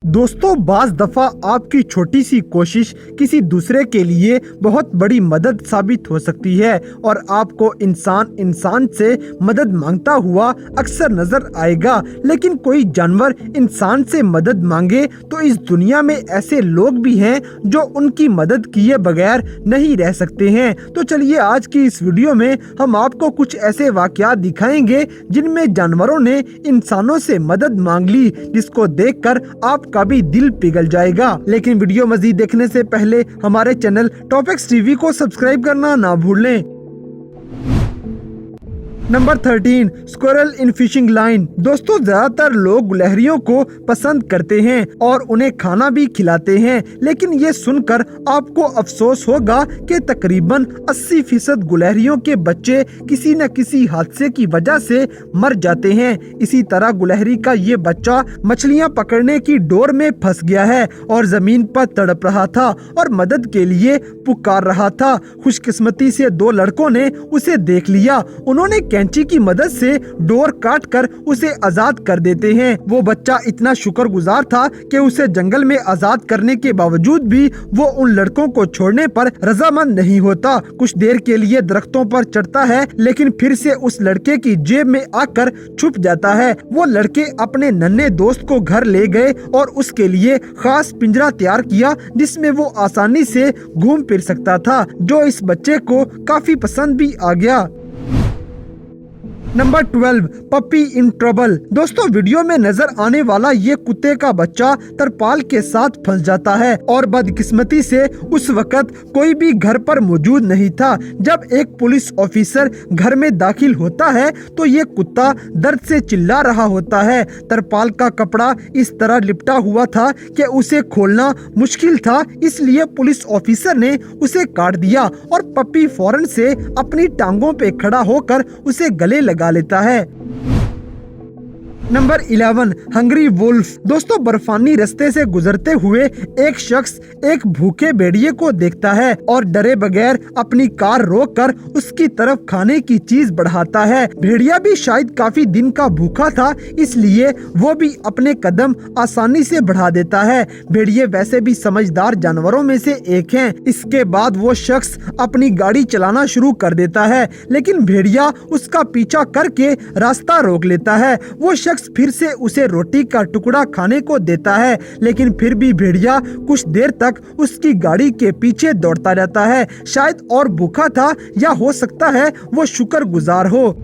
दोस्तों, बाज दफा आपकी छोटी सी कोशिश किसी दूसरे के लिए बहुत बड़ी मदद साबित हो सकती है और आपको इंसान से मदद मांगता हुआ अक्सर नजर आएगा। लेकिन कोई जानवर इंसान से मदद मांगे तो इस दुनिया में ऐसे लोग भी हैं जो उनकी मदद किए बगैर नहीं रह सकते हैं। तो चलिए आज की इस वीडियो में हम आपको कुछ ऐसे वाकयात दिखाएंगे जिनमें जानवरों ने इंसानों से मदद मांग ली, जिसको देखकर आपका भी दिल पिघल जाएगा। लेकिन वीडियो मजीद देखने से पहले हमारे चैनल टॉपिक्स टीवी को सब्सक्राइब करना ना भूलें। नंबर 13, स्क्विरल इन फिशिंग लाइन। दोस्तों, ज्यादातर लोग गुलहरियों को पसंद करते हैं और उन्हें खाना भी खिलाते हैं, लेकिन ये सुनकर आपको अफसोस होगा कि तकरीबन 80% गुलहरियों के बच्चे किसी न किसी हादसे की वजह से मर जाते हैं। इसी तरह गुलहरी का ये बच्चा मछलियां पकड़ने की डोर में फंस गया है और जमीन पर तड़प रहा था और मदद के लिए पुकार रहा था। खुशकिस्मती से 2 लड़कों ने उसे देख लिया। उन्होंने कैंची की मदद से डोर काटकर उसे आजाद कर देते हैं। वो बच्चा इतना शुक्रगुजार था कि उसे जंगल में आजाद करने के बावजूद भी वो उन लड़कों को छोड़ने पर रजामंद नहीं होता। कुछ देर के लिए दरख्तों पर चढ़ता है, लेकिन फिर से उस लड़के की जेब में आकर छुप जाता है। वो लड़के अपने नन्हे दोस्त को घर ले गए और उसके लिए खास पिंजरा तैयार किया जिसमें वो आसानी से घूम फिर सकता था, जो इस बच्चे को काफी पसंद भी आ गया। Number 12, puppy in trouble. दोस्तों, वीडियो में नजर आने वाला ये कुत्ते का बच्चा तरपाल के साथ फंस जाता है और बदकिस्मती से उस वक्त कोई भी घर पर मौजूद नहीं था। जब एक पुलिस ऑफिसर घर में दाखिल होता है तो ये कुत्ता दर्द से चिल्ला रहा होता है। तरपाल का कपड़ा इस तरह लिपटा हुआ था कि उसे खोलना मुश्किल था, इसलिए पुलिस ऑफिसर ने उसे काट दिया और पपी फौरन से अपनी टांगों पे खड़ा होकर उसे गले लगा लेता है। Number 11, hungry wolf. दोस्तों, बर्फानी रास्ते से गुजरते हुए एक शख्स एक भूखे भेड़िए को देखता है और डरे बगैर अपनी कार रोककर उसकी तरफ खाने की चीज बढ़ाता है। भेड़िया भी शायद काफी दिन का भूखा था, इसलिए वो भी अपने कदम आसानी से बढ़ा देता है। भेड़िए वैसे भी समझदार जानवरों में से एक हैं। इसके बाद वो शख्स अपनी गाड़ी चलाना शुरू कर देता है, लेकिन भेड़िया उसका पीछा करके रास्ता रोक लेता है। वो फिर से उसे रोटी का टुकड़ा खाने को देता है, लेकिन फिर भी भेड़िया कुछ देर तक उसकी गाड़ी के पीछे दौड़ता रहता है। शायद और भूखा था या हो सकता है वो शुक्रगुजार हो।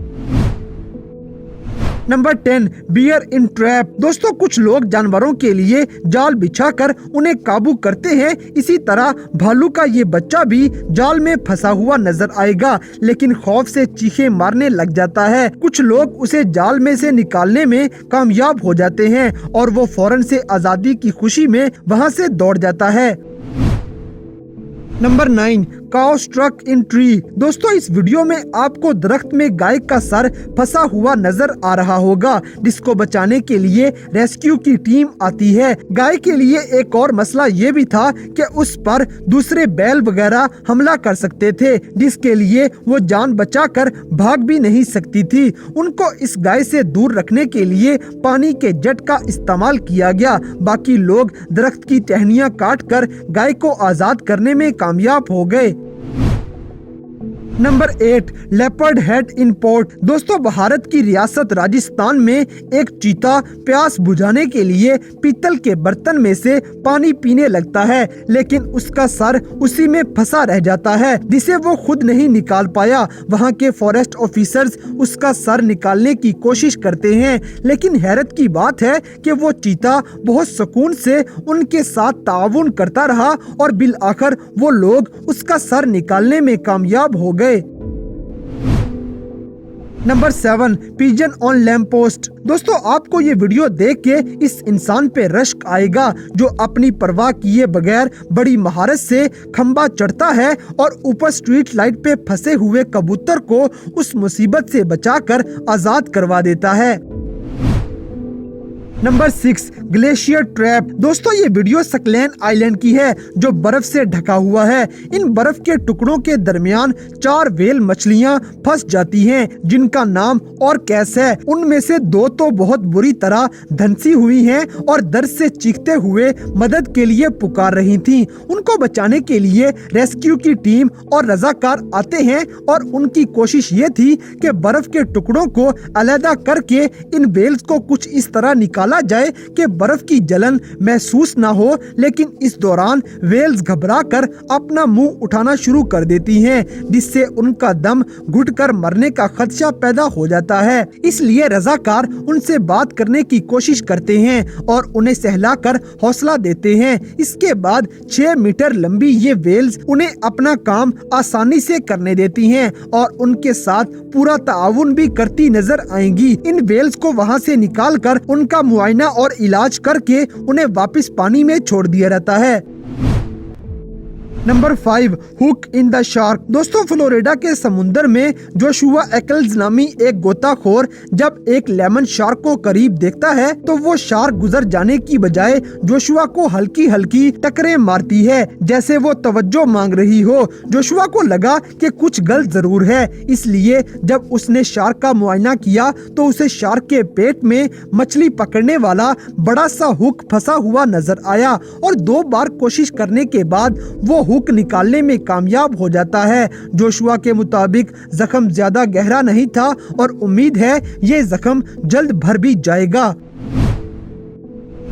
नंबर 10, बियर इन ट्रैप। दोस्तों, कुछ लोग जानवरों के लिए जाल बिछाकर उन्हें काबू करते हैं। इसी तरह भालू का ये बच्चा भी जाल में फंसा हुआ नजर आएगा, लेकिन खौफ से चीखें मारने लग जाता है। कुछ लोग उसे जाल में से निकालने में कामयाब हो जाते हैं और वो फौरन से आजादी की खुशी में वहाँ से दौड़ जाता है। Number 9, cow struck in tree. दोस्तों, इस वीडियो में आपको दरख्त में गाय का सर फंसा हुआ नजर आ रहा होगा, जिसको बचाने के लिए रेस्क्यू की टीम आती है। गाय के लिए एक और मसला ये भी था कि उस पर दूसरे बैल वगैरह हमला कर सकते थे, जिसके लिए वो जान बचाकर भाग भी नहीं सकती थी। उनको इस गाय से दूर रखने के लिए पानी के जेट का इस्तेमाल किया गया। बाकी लोग दरख्त की टहनियाँ काटकर गाय को आजाद करने में कामयाब हो गए। Number 8, leopard head in pot. दोस्तों, भारत की रियासत राजस्थान में एक चीता प्यास बुझाने के लिए पीतल के बर्तन में से पानी पीने लगता है, लेकिन उसका सर उसी में फंसा रह जाता है, जिसे वो खुद नहीं निकाल पाया। वहाँ के फॉरेस्ट ऑफिसर्स उसका सर निकालने की कोशिश करते हैं, लेकिन हैरत की बात है कि वो चीता बहुत सुकून से उनके साथ ताउन करता रहा और बिल आखिर वो लोग उसका सर निकालने में कामयाब हो गए। Number 7, pigeon on lamp post. दोस्तों, आपको ये वीडियो देख के इस इंसान पे रश्क आएगा जो अपनी परवाह किए बगैर बड़ी महारत से खंबा चढ़ता है और ऊपर स्ट्रीट लाइट पे फंसे हुए कबूतर को उस मुसीबत से बचाकर आजाद करवा देता है। Number 6 glacier trap. दोस्तों ये वीडियो सकलैन आइलैंड की है जो बर्फ से ढका हुआ है। इन बर्फ के टुकड़ों के दरमियान 4 व्हेल मछलियां फंस जाती हैं जिनका नाम और कैस है। उनमें से 2 तो बहुत बुरी तरह धंसी हुई हैं और दर्द से चीखते हुए मदद के लिए पुकार रही थीं। उनको बचाने के लिए रेस्क्यू की टीम और रजाकार आते हैं और उनकी कोशिश ये थी कि बर्फ के टुकड़ों को अलग करके इन व्हेल्स को कुछ इस तरह निकाला जाए कि बर्फ की जलन महसूस ना हो, लेकिन इस दौरान व्हेल्स घबराकर अपना मुंह उठाना शुरू कर देती हैं, जिससे उनका दम घुटकर मरने का खदशा पैदा हो जाता है। इसलिए रजाकार उनसे बात करने की कोशिश करते हैं और उन्हें सहलाकर हौसला देते हैं। इसके बाद 6 मीटर लंबी ये व्हेल्स उन्हें अपना काम आसानी से करने देती हैं और उनके साथ पूरा ताउन भी करती नजर आएंगी। इन व्हेल्स को वहां से निकालकर उनका मुआयना और इलाज करके उन्हें वापस पानी में छोड़ दिया रहता है। Number 5 hook in the shark. दोस्तों फ्लोरिडा के समुंदर में जोशुआ एकल्स नामी एक गोताखोर जब एक लेमन शार्क को करीब देखता है तो वो शार्क गुजर जाने की बजाय जोशुआ को हल्की हल्की टकरे मारती है, जैसे वो तवज्जो मांग रही हो। जोशुआ को लगा कि कुछ गलत जरूर है, इसलिए जब उसने शार्क का मुआयना किया तो उसे शार्क के पेट में मछली पकड़ने वाला बड़ा सा हुक फंसा हुआ नजर आया और 2 बार कोशिश करने के बाद वो हुक निकालने में कामयाब हो जाता है। जोशुआ के मुताबिक जख्म ज्यादा गहरा नहीं था और उम्मीद है ये जख्म जल्द भर भी जाएगा।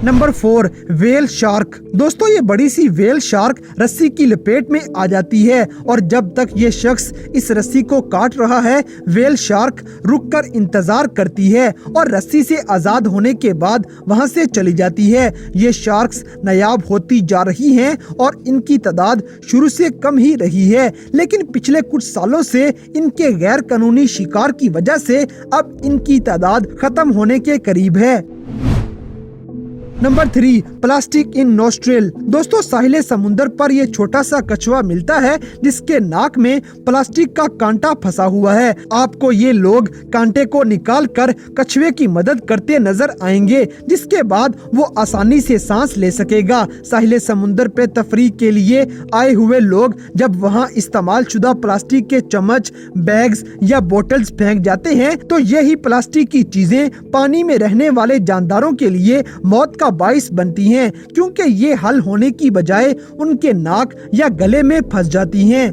Number 4 whale shark. दोस्तों ये बड़ी सी व्हेल शार्क रस्सी की लपेट में आ जाती है और जब तक ये शख्स इस रस्सी को काट रहा है व्हेल शार्क रुककर इंतजार करती है और रस्सी से आजाद होने के बाद वहां से चली जाती है। ये शार्क्स नायाब होती जा रही हैं और इनकी तादाद शुरू से कम ही रही है, लेकिन पिछले कुछ सालों से इनके गैर कानूनी शिकार की वजह से अब इनकी तादाद खत्म होने के करीब है। Number 3 plastic in nostril. दोस्तों साहिल समुंदर पर ये छोटा सा कछुआ मिलता है जिसके नाक में प्लास्टिक का कांटा फंसा हुआ है। आपको ये लोग कांटे को निकाल कर कछुए की मदद करते नजर आएंगे, जिसके बाद वो आसानी से सांस ले सकेगा। साहिल समुंदर पे तफरीह के लिए आए हुए लोग जब वहाँ इस्तेमाल शुदा प्लास्टिक के चम्मच, बैग्स या बोतल्स फेंक जाते हैं तो यही प्लास्टिक की चीजें पानी में रहने वाले जानदारों के लिए मौत का बाइस बनती हैं, क्योंकि ये हल होने की बजाय उनके नाक या गले में फंस जाती हैं।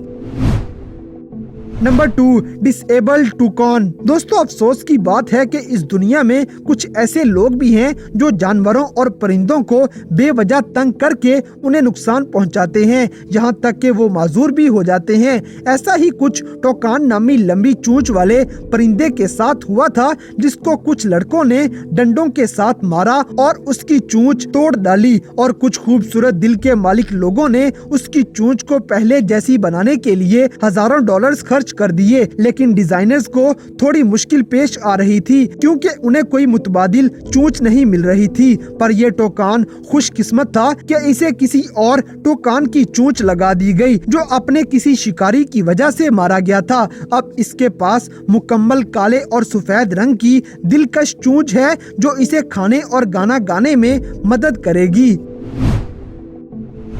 नंबर 2 डिसेबल्ड टूकॉन। दोस्तों अफसोस की बात है कि इस दुनिया में कुछ ऐसे लोग भी हैं जो जानवरों और परिंदों को बेवजह तंग करके उन्हें नुकसान पहुंचाते हैं, यहाँ तक कि वो माजूर भी हो जाते हैं। ऐसा ही कुछ टोकान नामी लंबी चोंच वाले परिंदे के साथ हुआ था, जिसको कुछ लड़कों ने डंडों के साथ मारा और उसकी चोंच तोड़ डाली और कुछ खूबसूरत दिल के मालिक लोगों ने उसकी चोंच को पहले जैसी बनाने के लिए हजारों डॉलर्स खर्च कर दिए, लेकिन डिजाइनर्स को थोड़ी मुश्किल पेश आ रही थी क्योंकि उन्हें कोई मुतबादिल चोंच नहीं मिल रही थी। पर यह टोकान खुशकिस्मत था कि इसे किसी और टोकान की चोंच लगा दी गई जो अपने किसी शिकारी की वजह से मारा गया था। अब इसके पास मुकम्मल काले और सफेद रंग की दिलकश चोंच है जो इसे खाने और गाना गाने में मदद करेगी।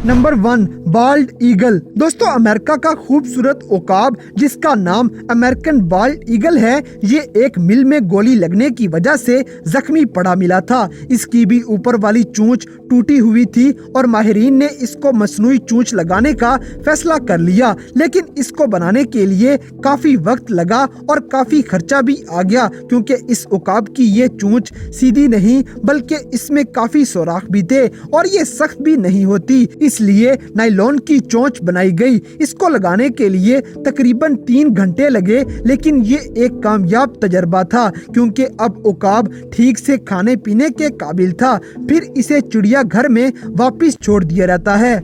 Number 1 bald eagle. दोस्तों अमेरिका का खूबसूरत उकाब जिसका नाम अमेरिकन बाल्ड ईगल है, ये एक मिल में गोली लगने की वजह से जख्मी पड़ा मिला था। इसकी भी ऊपर वाली चोंच टूटी हुई थी और माहिरीन ने इसको मसनूई चोंच लगाने का फैसला कर लिया, लेकिन इसको बनाने के लिए काफी वक्त लगा और काफी खर्चा भी आ गया क्योंकि इस उकाब की ये चोंच सीधी नहीं बल्कि इसमें काफी सुराख भी थे और ये सख्त भी नहीं होती, इसलिए नायलॉन की चोंच बनाई गई। इसको लगाने के लिए तकरीबन 3 घंटे लगे, लेकिन ये एक कामयाब तजर्बा था क्योंकि अब उकाब ठीक से खाने पीने के काबिल था। फिर इसे चिड़िया घर में वापस छोड़ दिया जाता है।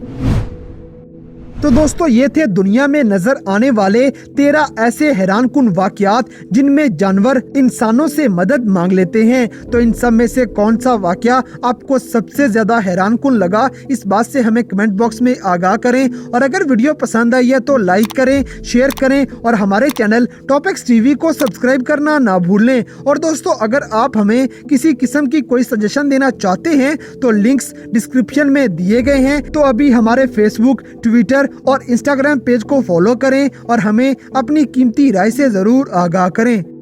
तो दोस्तों ये थे दुनिया में नजर आने वाले 13 ऐसे हैरान कुन वाकयात जिनमें जानवर इंसानों से मदद मांग लेते हैं। तो इन सब में से कौन सा वाकया आपको सबसे ज्यादा हैरान कुन लगा, इस बात से हमें कमेंट बॉक्स में आगाह करें। और अगर वीडियो पसंद आई है तो लाइक करें, शेयर करें और हमारे चैनल टॉपिक्स टीवी को सब्सक्राइब करना ना भूलें। और दोस्तों अगर आप हमें किसी किस्म की कोई सजेशन देना चाहते हैं तो लिंक्स डिस्क्रिप्शन में दिए गए हैं। तो अभी हमारे फेसबुक, ट्विटर और इंस्टाग्राम पेज को फॉलो करें और हमें अपनी कीमती राय से जरूर आगाह करें।